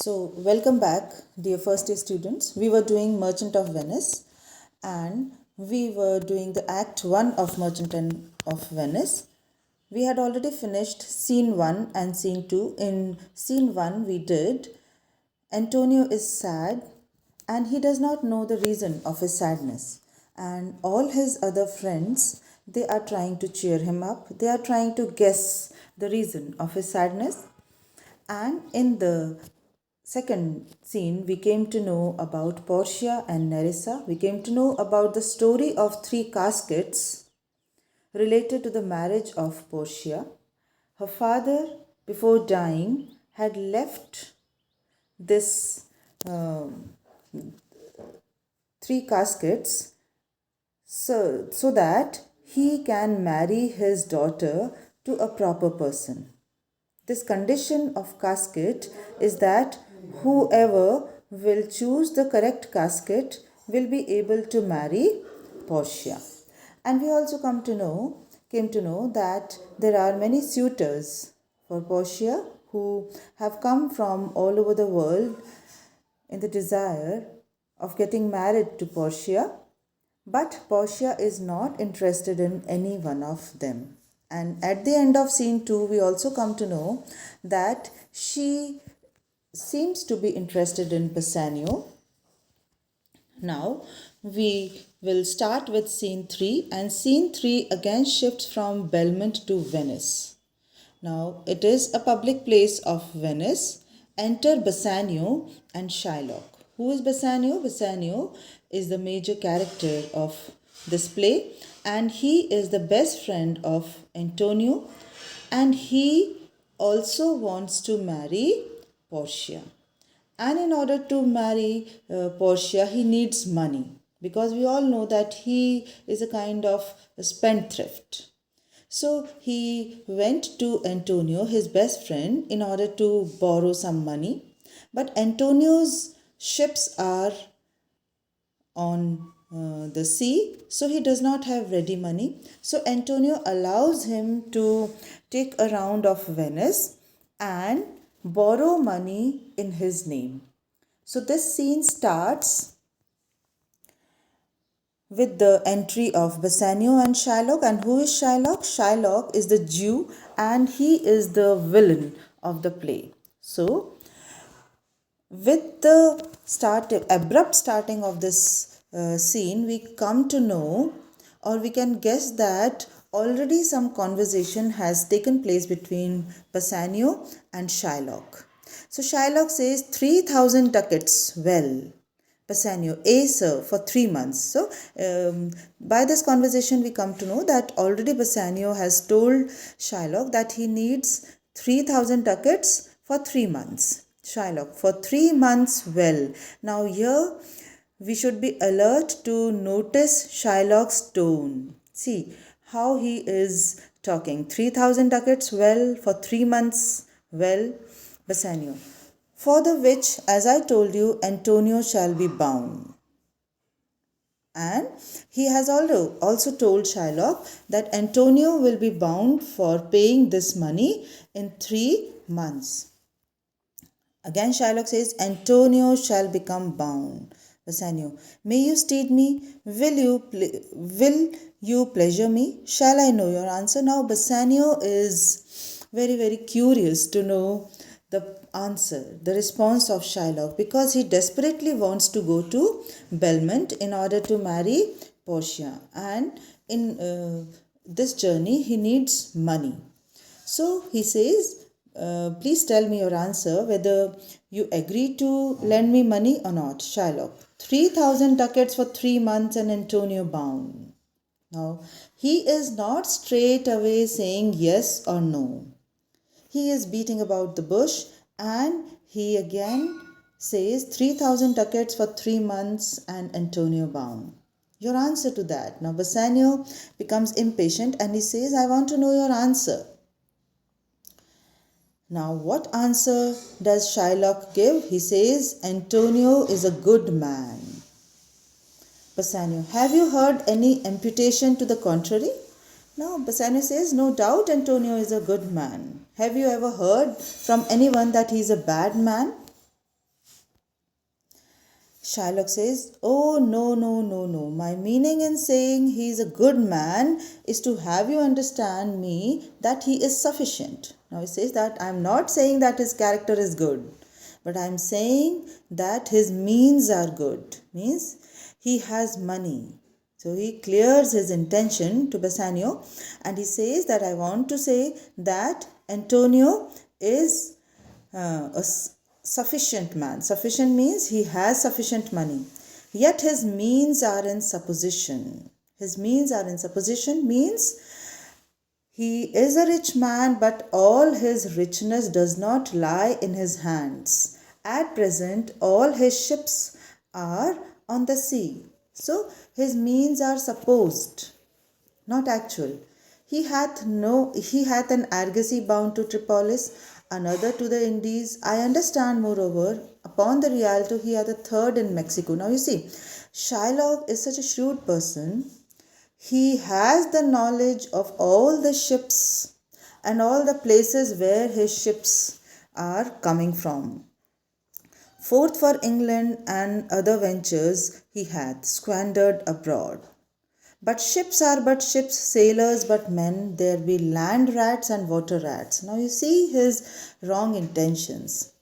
Welcome back, dear first year students. We were doing Merchant of Venice and we were doing the Act 1 of Merchant of Venice. We had already finished Scene 1 and Scene 2. In Scene 1, we did Antonio is sad and he does not know the reason of his sadness. And all his other friends, they are trying to cheer him up. They are trying to guess the reason of his sadness. And in the second scene, we came to know about Portia and Nerissa. We came to know about the story of three caskets related to the marriage of Portia. Her father, before dying, had left this three caskets so that he can marry his daughter to a proper person. This condition of casket is that whoever will choose the correct casket will be able to marry Portia. And we also came to know that there are many suitors for Portia who have come from all over the world in the desire of getting married to Portia, but Portia is not interested in any one of them. And at the end of scene 2, we also come to know that she seems to be interested in Bassanio. Now, we will start with scene 3, and scene 3 again shifts from Belmont to Venice. Now, it is a public place of Venice. Enter Bassanio and Shylock. Who is Bassanio? Bassanio is the major character of this play, and he is the best friend of Antonio, and he also wants to marry Portia. And in order to marry Portia, he needs money, because we all know that he is a kind of a spendthrift. So he went to Antonio, his best friend, in order to borrow some money. But Antonio's ships are on the sea, so he does not have ready money. So Antonio allows him to take a round of Venice and borrow money in his name. So this scene starts with the entry of Bassanio and Shylock. And who is Shylock? Shylock is the Jew and he is the villain of the play. So with the abrupt starting of this scene, we come to know, or we can guess, that already some conversation has taken place between Bassanio and Shylock. So Shylock says 3,000 ducats. Well, Bassanio, sir, for 3 months. So by this conversation we come to know that already Bassanio has told Shylock that he needs 3,000 ducats for 3 months. Shylock, for 3 months. Well, now here we should be alert to notice Shylock's tone. See how he is talking. 3,000 ducats. Well, for 3 months. Well, Bassanio, for the which, as I told you, Antonio shall be bound. And he has also told Shylock that Antonio will be bound for paying this money in 3 months. Again Shylock says, Antonio shall become bound. Bassanio, may you steed me? Will you pleasure me? Shall I know your answer? Now Bassanio is very, very curious to know the answer, the response of Shylock, because he desperately wants to go to Belmont in order to marry Portia, and in this journey he needs money. So he says, please tell me your answer, whether you agree to lend me money or not. Shylock, 3,000 ducats for 3 months and Antonio bound. Now he is not straight away saying yes or no. He is beating about the bush, and he again says 3,000 ducats for 3 months and Antonio bound. Your answer to that. Now Bassanio becomes impatient and he says, I want to know your answer. Now what answer does Shylock give? He says, Antonio is a good man. Bassanio, have you heard any imputation to the contrary? Now Bassanio says, no doubt Antonio is a good man. Have you ever heard from anyone that he is a bad man? Shylock says, "Oh, no, no, no, no. My meaning in saying he is a good man is to have you understand me that he is sufficient." Now he says that I am not saying that his character is good, but I am saying that his means are good. Means he has money. So he clears his intention to Bassanio and he says that I want to say that Antonio is sufficient man. Sufficient means he has sufficient money. Yet his means are in supposition. His means are in supposition means he is a rich man, but all his richness does not lie in his hands. At present, all his ships are on the sea. So his means are supposed, not actual. He hath an argosy bound to Tripolis, another to the Indies. I understand, moreover, upon the Rialto he hath a third in Mexico. Now you see, Shylock is such a shrewd person. He has the knowledge of all the ships and all the places where his ships are coming from. Fourth for England and other ventures he hath squandered abroad. But ships are but ships, sailors but men, there be land rats and water rats. Now you see his wrong intentions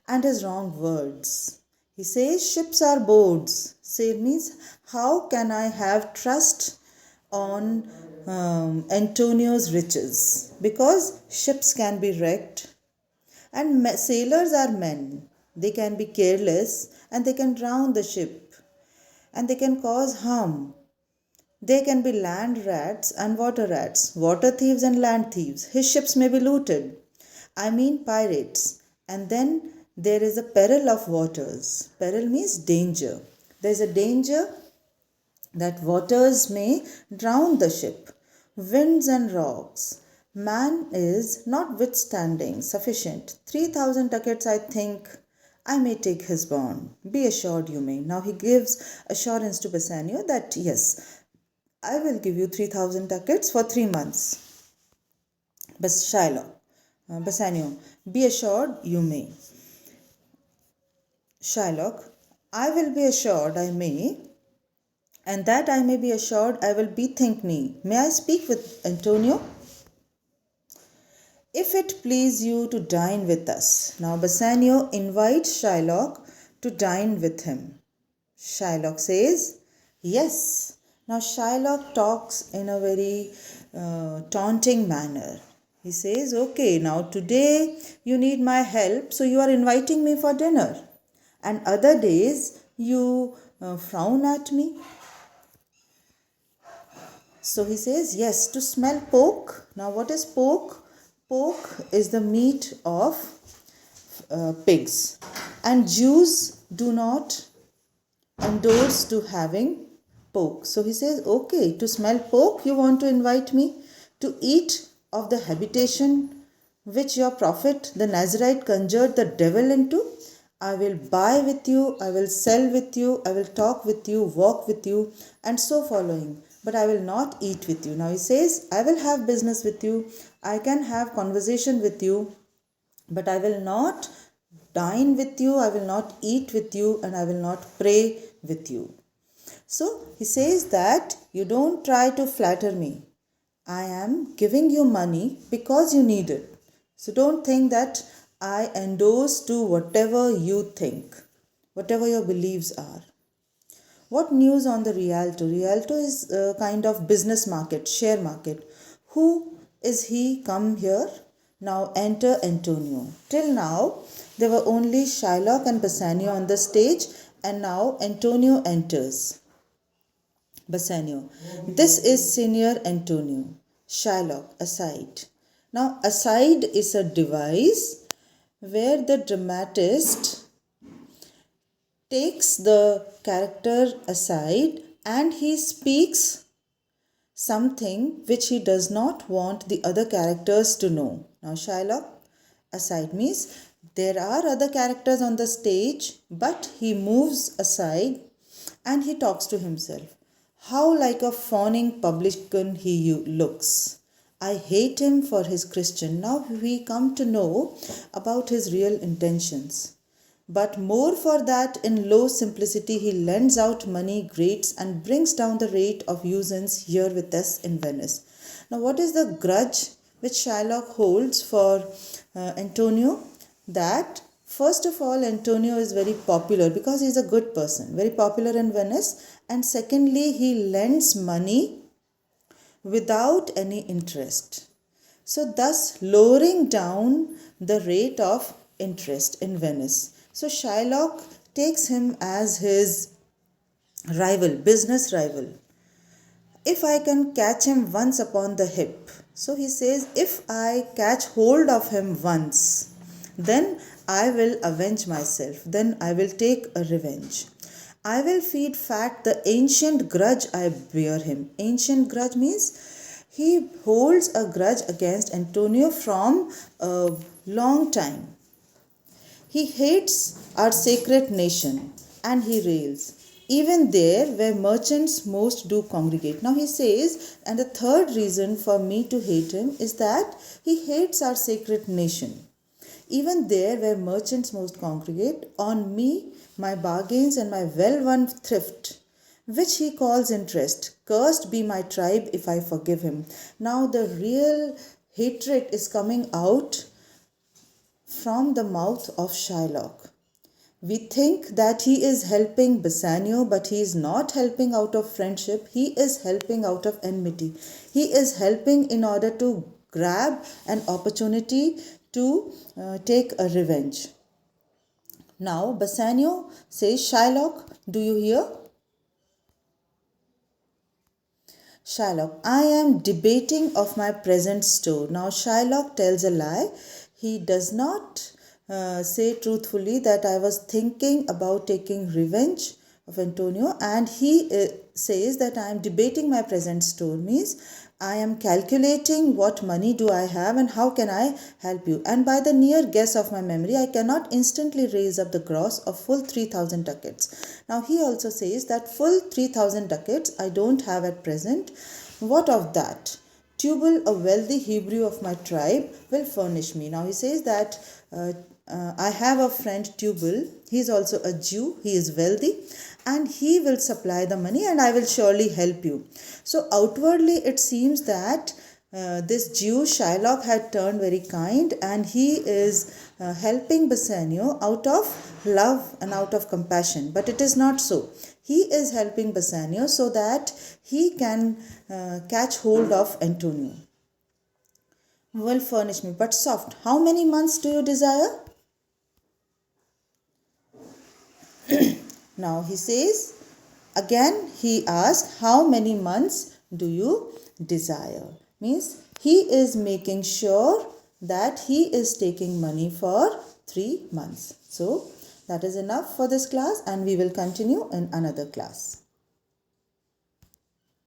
and his wrong words. He says ships are boats. Say means how can I have trust on Antonio's riches? Because ships can be wrecked and sailors are men. They can be careless and they can drown the ship and they can cause harm. They can be land rats and water rats, water thieves and land thieves. His ships may be looted. I mean pirates. And then there is a peril of waters. Peril means danger. There is a danger that waters may drown the ship. Winds and rocks. Man is notwithstanding sufficient. 3,000 ducats, I think, I may take his bond. Be assured you may. Now he gives assurance to Bassanio that yes, I will give you 3,000 ducats for 3 months. But Shylock, Bassanio, be assured you may. Shylock, I will be assured I may, and that I may be assured I will bethink me. May I speak with Antonio? If it please you to dine with us. Now Bassanio invites Shylock to dine with him. Shylock says, yes. Now Shylock talks in a very taunting manner. He says, okay, now today you need my help, so you are inviting me for dinner. And other days you frown at me. So he says, yes, to smell pork. Now what is pork? Pork is the meat of pigs. And Jews do not endorse to having pork. So he says, okay, to smell pork, you want to invite me to eat of the habitation which your prophet, the Nazarite, conjured the devil into. I will buy with you, I will sell with you, I will talk with you, walk with you, and so following. But I will not eat with you. Now he says, I will have business with you, I can have conversation with you, but I will not dine with you, I will not eat with you, and I will not pray with you. So he says that you don't try to flatter me. I am giving you money because you need it. So don't think that I endorse to whatever you think, whatever your beliefs are. What news on the Rialto? Rialto is a kind of business market, share market. Who is he come here? Now enter Antonio. Till now, there were only Shylock and Bassanio on the stage, and now Antonio enters. Bassanio. This is Senior Antonio. Shylock, aside. Now, aside is a device where the dramatist takes the character aside and he speaks something which he does not want the other characters to know. Now, Shylock, aside means there are other characters on the stage, but he moves aside and he talks to himself. How like a fawning publican he looks. I hate him for his Christian. Now we come to know about his real intentions. But more for that, in low simplicity, he lends out money, greats, and brings down the rate of usance here with us in Venice. Now, what is the grudge which Shylock holds for Antonio? That first of all, Antonio is very popular because he is a good person, very popular in Venice, and secondly, he lends money without any interest. So, thus lowering down the rate of interest in Venice. So, Shylock takes him as his rival, business rival. If I can catch him once upon the hip. So, he says, if I catch hold of him once, then I will avenge myself, then I will take a revenge. I will feed fat the ancient grudge I bear him. Ancient grudge means he holds a grudge against Antonio from a long time. He hates our sacred nation and he rails. Even there where merchants most do congregate. Now he says, and the third reason for me to hate him is that he hates our sacred nation. Even there where merchants most congregate, on me, my bargains and my well-won thrift, which he calls interest. Cursed be my tribe if I forgive him. Now the real hatred is coming out from the mouth of Shylock. We think that he is helping Bassanio, but he is not helping out of friendship. He is helping out of enmity. He is helping in order to grab an opportunity to take a revenge. Now, Bassanio says, Shylock, do you hear? Shylock, I am debating of my present store. Now, Shylock tells a lie. He does not say truthfully that I was thinking about taking revenge of Antonio, and he says that I am debating my present store, means I am calculating what money do I have and how can I help you. And by the near guess of my memory, I cannot instantly raise up the gross of full 3,000 ducats. Now he also says that full 3,000 ducats I don't have at present. What of that? Tubal, a wealthy Hebrew of my tribe, will furnish me. Now he says that I have a friend Tubal. He is also a Jew. He is wealthy and he will supply the money and I will surely help you. So outwardly it seems that this Jew Shylock had turned very kind and he is helping Bassanio out of love and out of compassion. But it is not so. He is helping Bassanio so that he can catch hold of Antonio. Will furnish me, but soft. How many months do you desire? Now he says, again he asks, how many months do you desire? Means he is making sure that he is taking money for 3 months. So that is enough for this class and we will continue in another class.